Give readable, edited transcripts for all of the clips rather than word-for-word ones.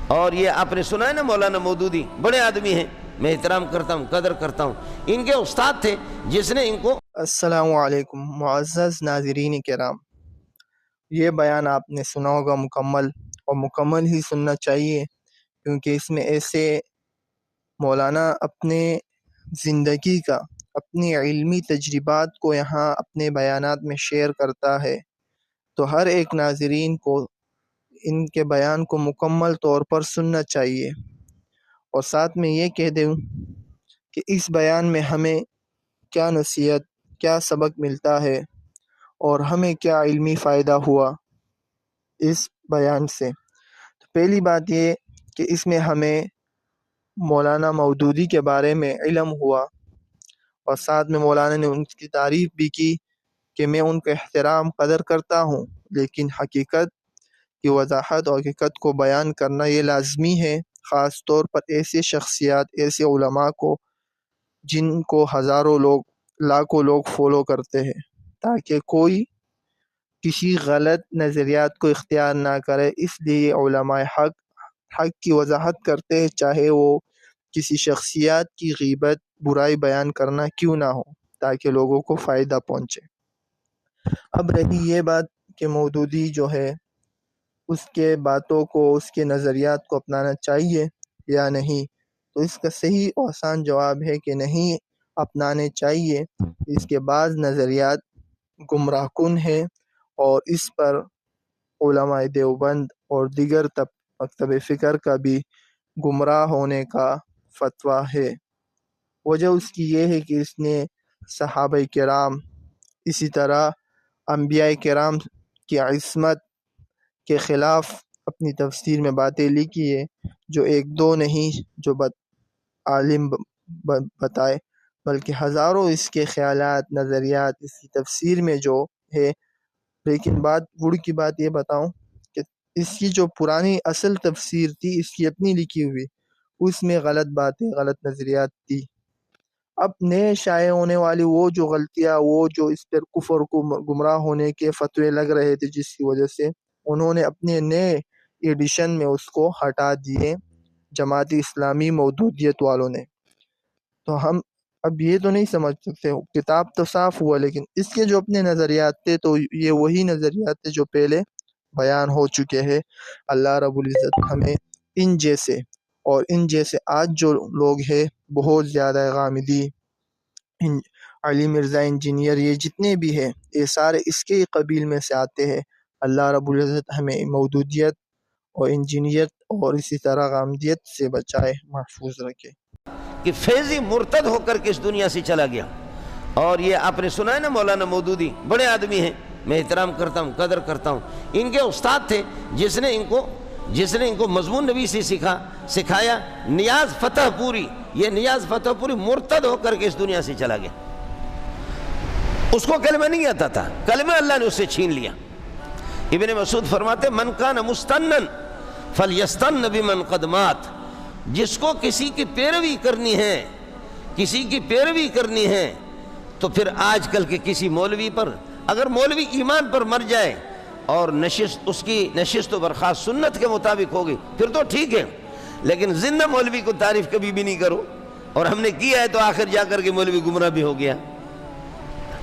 اور یہ آپ نے سنا ہے نا مولانا مودودی بڑے آدمی ہیں، میں احترام کرتا ہوں، قدر کرتا ہوں، ان کے استاد تھے جس نے ان کو السلام علیکم معزز ناظرین کرام، یہ بیان آپ نے سنا ہوگا مکمل، اور مکمل ہی سننا چاہیے، کیونکہ اس میں ایسے مولانا اپنے زندگی کا، اپنی علمی تجربات کو یہاں اپنے بیانات میں شیئر کرتا ہے، تو ہر ایک ناظرین کو ان کے بیان کو مکمل طور پر سننا چاہیے۔ اور ساتھ میں یہ کہہ دوں کہ اس بیان میں ہمیں کیا نصیحت، کیا سبق ملتا ہے، اور ہمیں کیا علمی فائدہ ہوا اس بیان سے۔ تو پہلی بات یہ کہ اس میں ہمیں مولانا مودودی کے بارے میں علم ہوا، اور ساتھ میں مولانا نے ان کی تعریف بھی کی کہ میں ان کا احترام قدر کرتا ہوں، لیکن حقیقت کی وضاحت اور حقیقت کو بیان کرنا یہ لازمی ہے، خاص طور پر ایسے شخصیات، ایسے علماء کو جن کو ہزاروں لوگ، لاکھوں لوگ فالو کرتے ہیں، تاکہ کوئی کسی غلط نظریات کو اختیار نہ کرے۔ اس لیے علماء حق کی وضاحت کرتے ہیں، چاہے وہ کسی شخصیات کی غیبت، برائی بیان کرنا کیوں نہ ہو، تاکہ لوگوں کو فائدہ پہنچے۔ اب رہی یہ بات کہ مودودی جو ہے اس کے باتوں کو، اس کے نظریات کو اپنانا چاہیے یا نہیں، تو اس کا صحیح اور آسان جواب ہے کہ نہیں اپنانے چاہیے۔ اس کے بعض نظریات گمراہ کن ہیں، اور اس پر علماء دیوبند اور دیگر مکتب فکر کا بھی گمراہ ہونے کا فتویٰ ہے۔ وجہ اس کی یہ ہے کہ اس نے صحابہ کرام، اسی طرح انبیاء کرام کی عصمت کے خلاف اپنی تفسیر میں باتیں لکھی ہے، جو ایک دو نہیں، جو عالم بتائے، بلکہ ہزاروں اس کے خیالات، نظریات اس کی تفسیر میں جو ہے۔ لیکن گڑ کی بات یہ بتاؤں کہ اس کی جو پرانی اصل تفسیر تھی، اس کی اپنی لکھی ہوئی، اس میں غلط باتیں، غلط نظریات تھی۔ اب نئے شائع ہونے والی وہ جو غلطیاں، وہ جو اس پر کفر کو گمراہ ہونے کے فتوے لگ رہے تھے، جس کی وجہ سے انہوں نے اپنے نئے ایڈیشن میں اس کو ہٹا دیے، جماعت اسلامی مودودیت والوں نے۔ تو ہم اب یہ تو نہیں سمجھ سکتے، کتاب تو صاف ہوا، لیکن اس کے جو اپنے نظریات تھے تو یہ وہی نظریات تھے جو پہلے بیان ہو چکے ہیں۔ اللہ رب العزت ہمیں ان جیسے، اور ان جیسے آج جو لوگ ہیں بہت زیادہ، غامدی، علی مرزا انجینئر، یہ جتنے بھی ہیں یہ سارے اس کے قبیل میں سے آتے ہیں۔ اللہ رب العزت ہمیں مودودیت اور انجینئر اور اسی طرح غامدیت سے بچائے، محفوظ رکھے۔ کہ فیضی مرتد ہو کر کے اس دنیا سے چلا گیا۔ اور یہ آپ نے سنا ہے نا مولانا مودودی بڑے آدمی ہیں، میں احترام کرتا ہوں، قدر کرتا ہوں، ان کے استاد تھے جس نے ان کو مضمون نبی سے سکھایا۔ نیاز فتح پوری، یہ نیاز فتح پوری مرتد ہو کر کے اس دنیا سے چلا گیا۔ اس کو کلمہ نہیں آتا تھا، کلمہ اللہ نے اس سے چھین لیا۔ ابن مسعود فرماتے من کان مستنن فلیستن بمن قد مات، جس کو کسی کی پیروی کرنی ہے تو پھر آج کل کے کسی مولوی پر، اگر مولوی ایمان پر مر جائے اور اس کی نشست و برخاست سنت کے مطابق ہوگی پھر تو ٹھیک ہے، لیکن زندہ مولوی کو تعریف کبھی بھی نہیں کرو۔ اور ہم نے کیا ہے تو آخر جا کر کے مولوی گمراہ بھی ہو گیا۔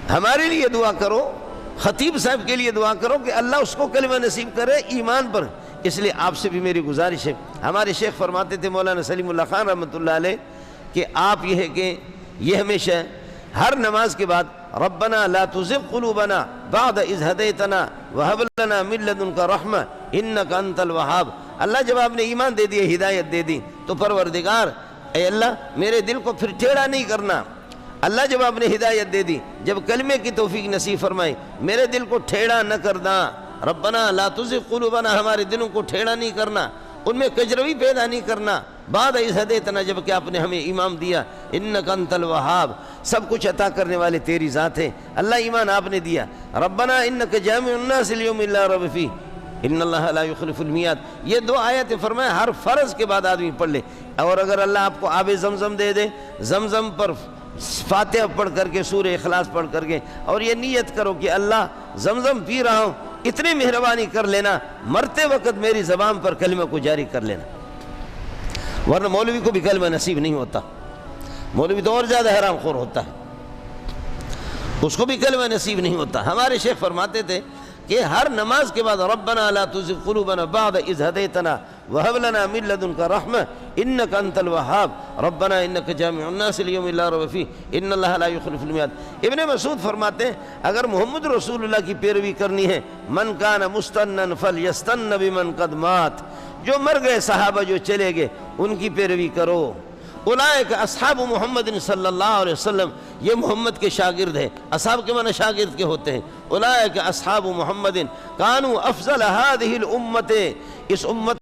ہمارے لیے دعا کرو، خطیب صاحب کے لیے دعا کرو کہ اللہ اس کو کلمہ نصیب کرے ایمان پر۔ اس لیے آپ سے بھی میری گزارش ہے، ہمارے شیخ فرماتے تھے مولانا سلیم اللہ خان رحمۃ اللہ علیہ کہ آپ یہ ہے کہ یہ ہمیشہ ہر نماز کے بعد ربنا لا تزغ قلوبنا بعد اذ ہدیتنا وہب لنا من لدنک رحمہ انک انت الوہاب۔ اللہ جب آپ نے ایمان دے دی، ہدایت دے دی، تو پروردگار اے اللہ میرے دل کو پھر ٹیڑھا نہیں کرنا۔ اللہ جب آپ نے ہدایت دے دی، جب کلمے کی توفیق نصیب فرمائی، میرے دل کو ٹیڑھا نہ کرنا۔ ربنا لا تزغ قلوبنا، ہمارے دلوں کو ٹیڑھا نہیں کرنا، ان میں کجروی پیدا نہیں کرنا۔ بعد اذ ہدیتنا، جب کہ آپ نے ہمیں ایمان دیا، انک انت الوہاب، سب کچھ عطا کرنے والے تیری ذات ہے۔ اللہ ایمان آپ نے دیا۔ ربنا انک جامع الناس لیوم لا ریب فیہ ان اللہ لا یخلف المیعاد۔ یہ دو آیتیں فرمایا ہر فرض کے بعد آدمی پڑھ لے۔ اور اگر اللہ آپ کو آب زمزم دے دے، زمزم پر فاتحہ پڑھ کر کے، سورہ اخلاص پڑھ کر کے، اور یہ نیت کرو کہ اللہ زمزم پی رہا ہوں، اتنی مہربانی کر لینا مرتے وقت میری زبان پر کلمہ کو جاری کر لینا۔ ورنہ مولوی کو بھی کلمہ نصیب نہیں ہوتا، مولوی تو اور زیادہ حرام خور ہوتا ہے، اس کو بھی کلمہ نصیب نہیں ہوتا۔ ہمارے شیخ فرماتے تھے کہ ہر نماز کے بعد ربنا لا تزغ قلوبنا بعد اذ ہدیتنا وہب لنا من لدنک رحمہ انک انت الوہاب ربنا انک جامع الناس لیوم لا ریب فیہ ان اللہ لا یخلف المیعاد۔ ابن مسعود فرماتے ہیں اگر محمد رسول اللہ کی پیروی کرنی ہے من کان مستنا فلیستن بمن قد مات، جو مر گئے صحابہ جو چلے گئے ان کی پیروی کرو۔ اولئک اصحاب محمد صلی اللہ علیہ وسلم، یہ محمد کے شاگرد ہیں، اصحاب کے معنی شاگرد کے ہوتے ہیں۔ اولئک اصحاب محمد کانوا افضل هذه الامت، اس امت